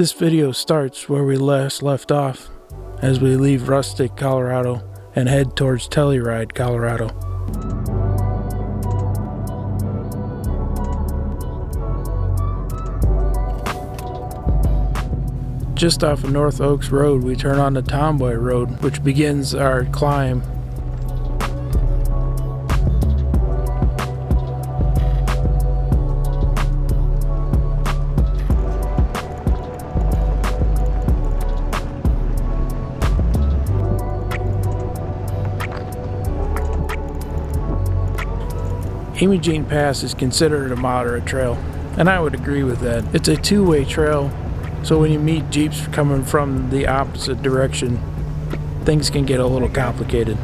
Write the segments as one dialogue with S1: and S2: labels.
S1: This video starts where we last left off, as we leave Rustic, Colorado, and head towards Telluride, Colorado. Just off of North Oaks Road, we turn on the Tomboy Road, which begins our climb. Imogene Pass is considered a moderate trail, and I would agree with that. It's a two-way trail, so when you meet Jeeps coming from the opposite direction, things can get a little complicated.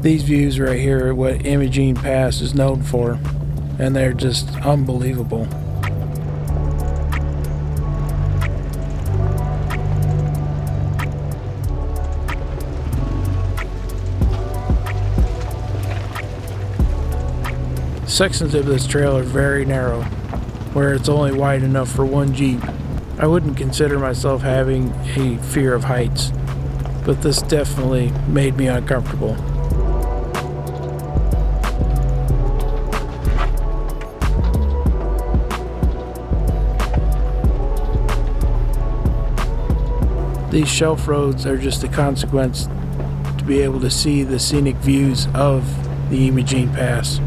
S1: These views right here are what Imogene Pass is known for, and they're just unbelievable. Sections of this trail are very narrow, where it's only wide enough for one Jeep. I wouldn't consider myself having a fear of heights, but this definitely made me uncomfortable. These shelf roads are just a consequence to be able to see the scenic views of the Imogene Pass.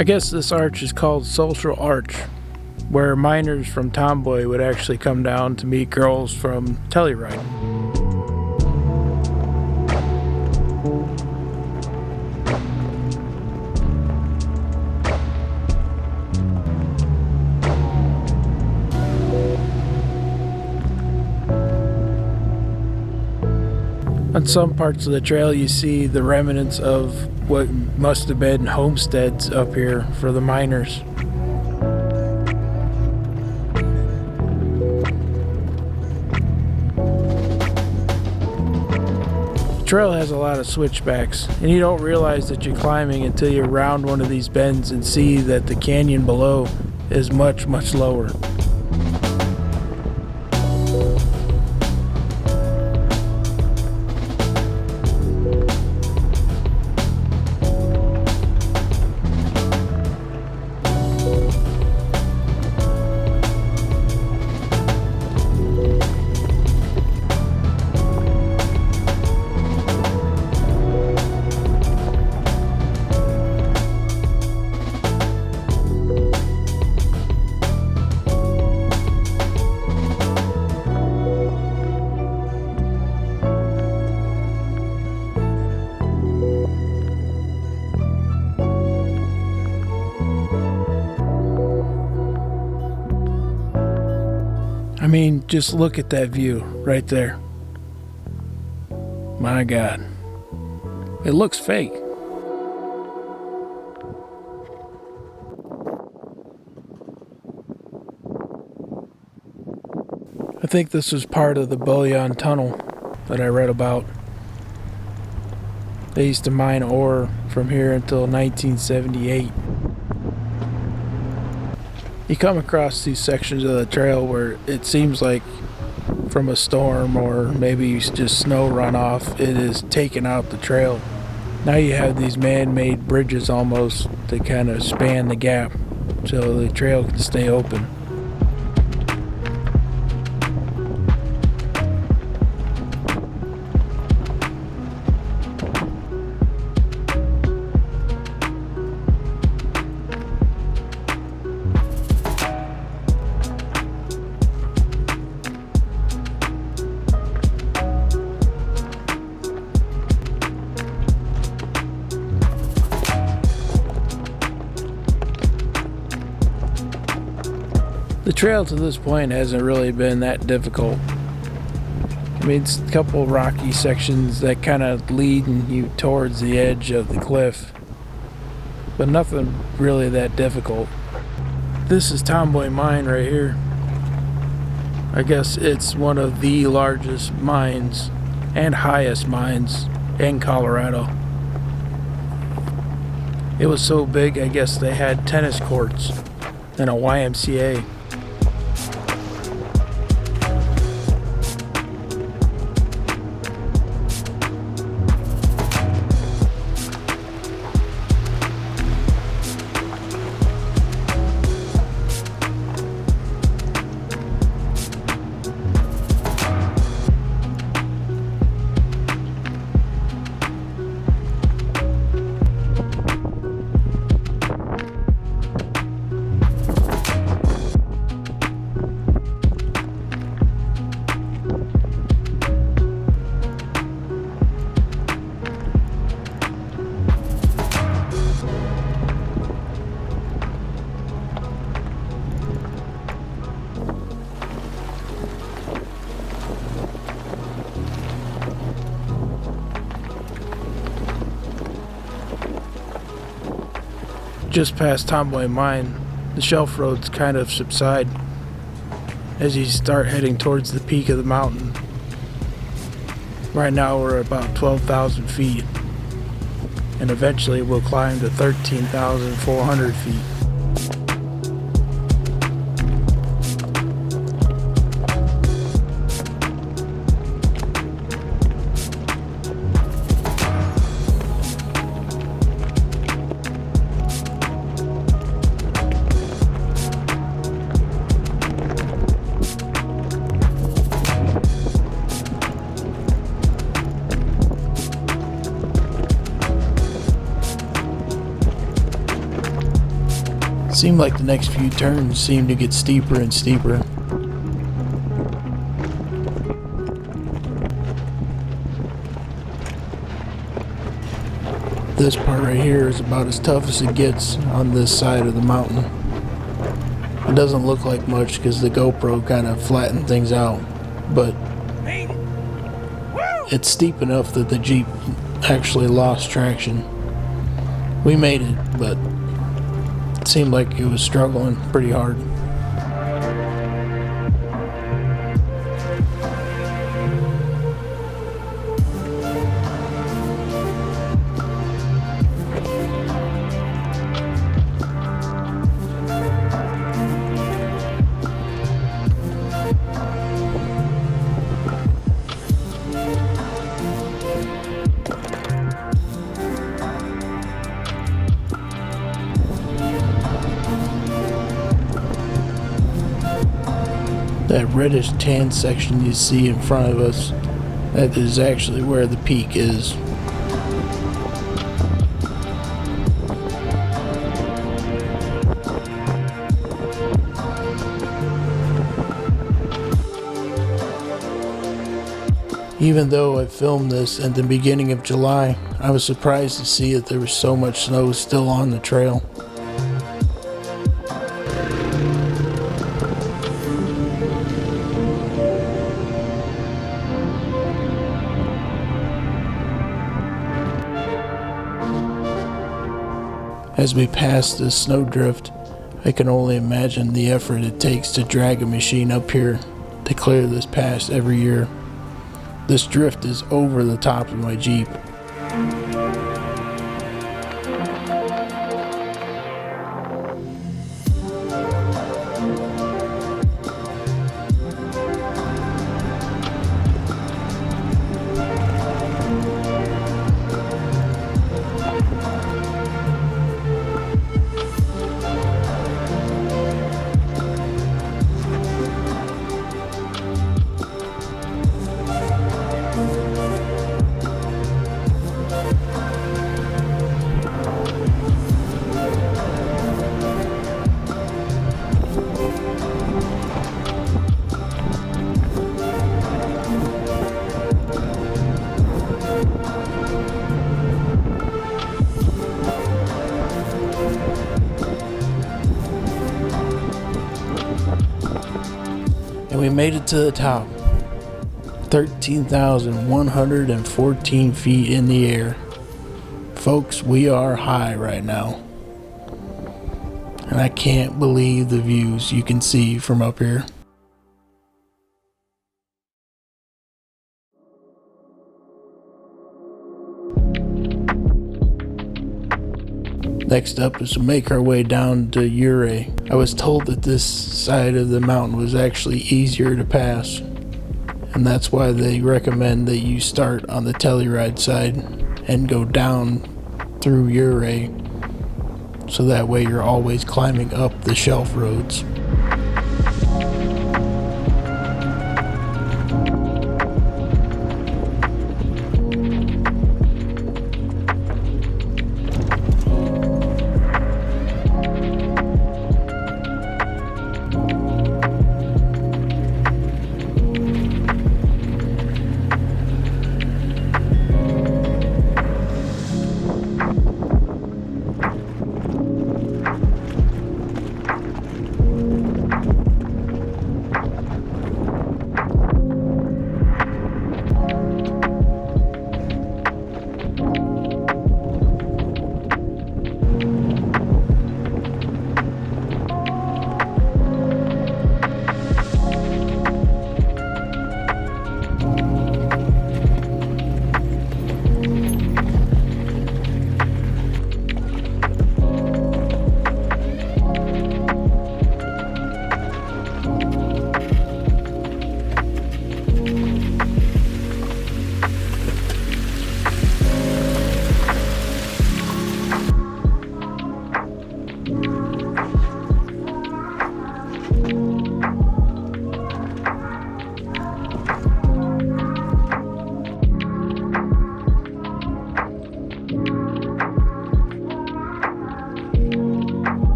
S1: I guess this arch is called Social Arch, where miners from Tomboy would actually come down to meet girls from Telluride. On some parts of the trail you see the remnants of what must have been homesteads up here for the miners. The trail has a lot of switchbacks, and you don't realize that you're climbing until you're around one of these bends and see that the canyon below is much, much lower. I mean, just look at that view right there. My God. It looks fake. I think this was part of the Bullion Tunnel that I read about. They used to mine ore from here until 1978. You come across these sections of the trail where it seems like from a storm or maybe just snow runoff, it is taken out the trail. Now you have these man-made bridges almost to kind of span the gap so the trail can stay open. The trail to this point hasn't really been that difficult. I mean, it's a couple rocky sections that kind of lead you towards the edge of the cliff, but nothing really that difficult. This is Tomboy mine right here. I guess it's one of the largest mines and highest mines in Colorado. It was so big, I guess they had tennis courts and a YMCA. Just past Tomboy Mine, the shelf roads kind of subside as you start heading towards the peak of the mountain. Right now we're at about 12,000 feet, and eventually we'll climb to 13,400 feet. Seemed like the next few turns seemed to get steeper and steeper. This part right here is about as tough as it gets on this side of the mountain. It doesn't look like much because the GoPro kind of flattened things out, but it's steep enough that the Jeep actually lost traction. We made it, but it seemed like it was struggling pretty hard. That reddish tan section you see in front of us, that is actually where the peak is. Even though I filmed this at the beginning of July, I was surprised to see that there was so much snow still on the trail. As we pass this snowdrift, I can only imagine the effort it takes to drag a machine up here to clear this pass every year. This drift is over the top of my Jeep. And we made it to the top. 13,114 feet in the air. Folks, we are high right now. And I can't believe the views you can see from up here. Next up is to make our way down to Ouray. I was told that this side of the mountain was actually easier to pass, and that's why they recommend that you start on the Telluride side and go down through Ouray, so that way you're always climbing up the shelf roads.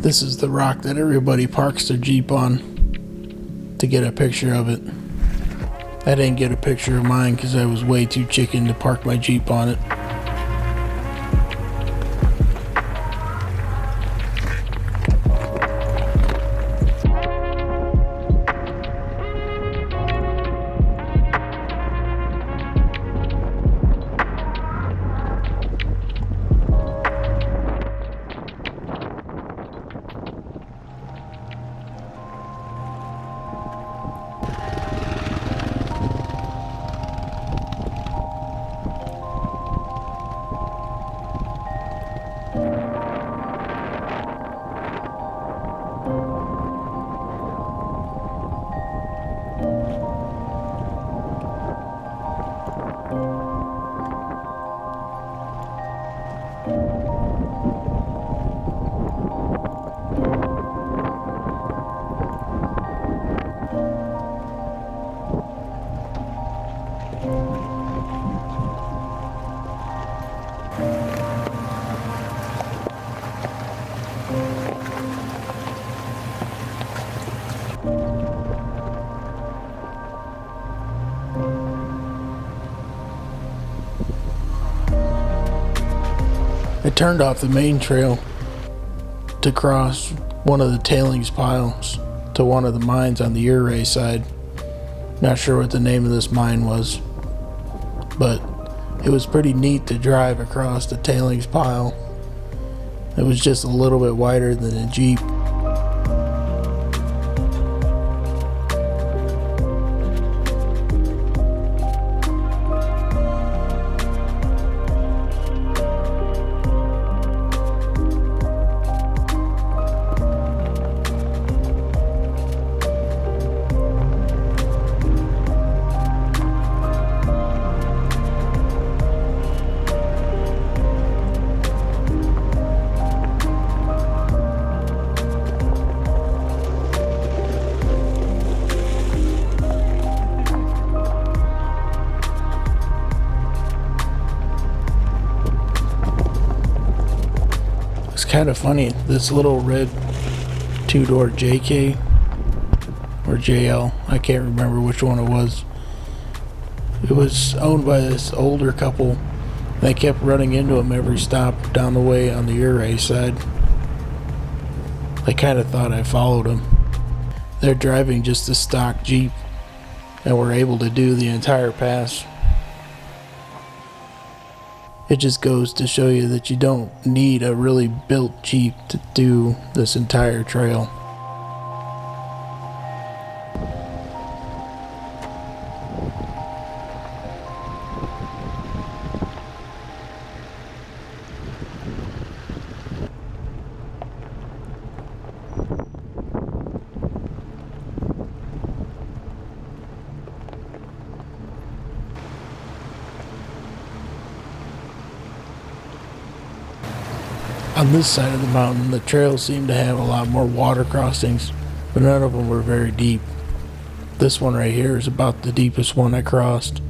S1: This is the rock that everybody parks their Jeep on to get a picture of it. I didn't get a picture of mine because I was way too chicken to park my Jeep on it. I turned off the main trail to cross one of the tailings piles to one of the mines on the Ouray side. Not sure what the name of this mine was, but it was pretty neat to drive across the tailings pile. It was just a little bit wider than a Jeep. Kind of funny, this little red two-door JK or JL, I can't remember which one it was. It was owned by this older couple. They kept running into him every stop down the way on the Ouray side. They kind of thought I followed them. They're driving just a stock Jeep and were able to do the entire pass. It just goes to show you that you don't need a really built Jeep to do this entire trail. On this side of the mountain, the trail seemed to have a lot more water crossings, but none of them were very deep. This one right here is about the deepest one I crossed.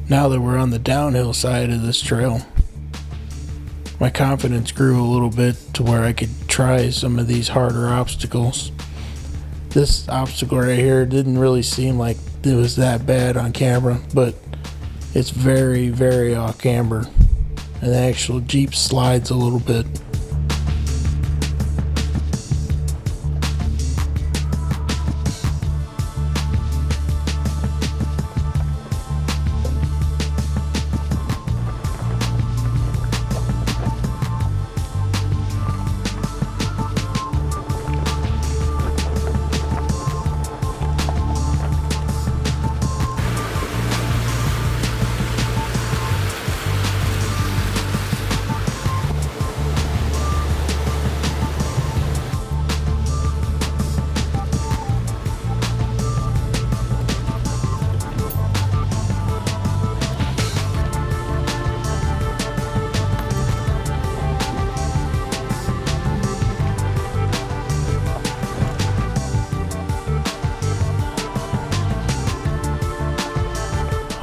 S1: Now that we're on the downhill side of this trail, my confidence grew a little bit to where I could try some of these harder obstacles. This obstacle right here didn't really seem like it was that bad on camera, but it's very, very off camber. And the actual Jeep slides a little bit.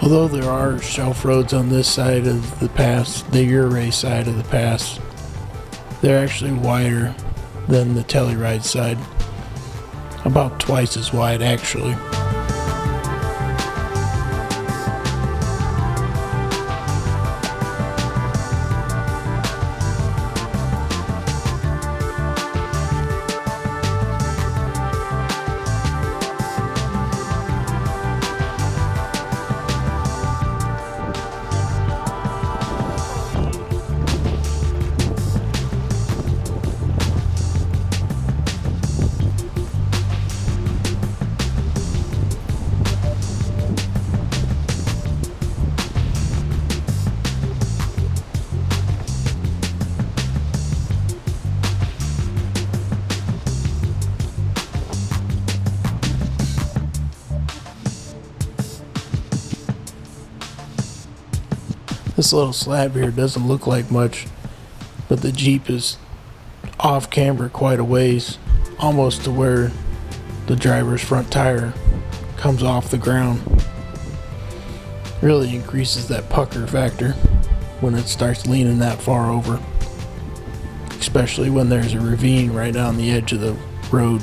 S1: Although there are shelf roads on this side of the pass, the Uray side of the pass, they're actually wider than the Telluride side. About twice as wide, actually. This little slab here doesn't look like much, but the Jeep is off camber quite a ways, almost to where the driver's front tire comes off the ground. Really increases that pucker factor when it starts leaning that far over, especially when there's a ravine right on the edge of the road.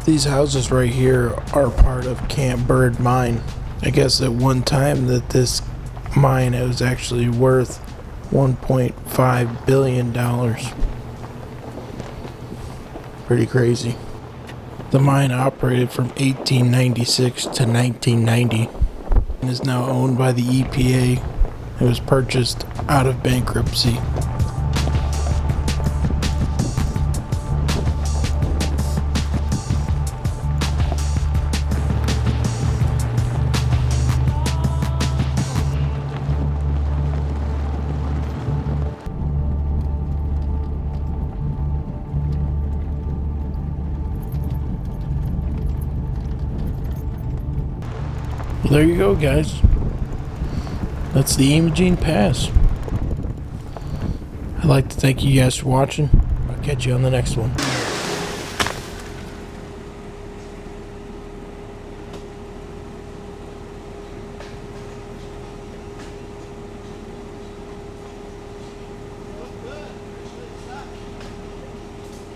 S1: These houses right here are part of Camp Bird Mine. I guess at one time that this mine was actually worth $1.5 billion. Pretty crazy. The mine operated from 1896 to 1990 and is now owned by the EPA It was purchased out of bankruptcy. Well, there you go, guys. That's the Imogene Pass. I'd like to thank you guys for watching. I'll catch you on the next one.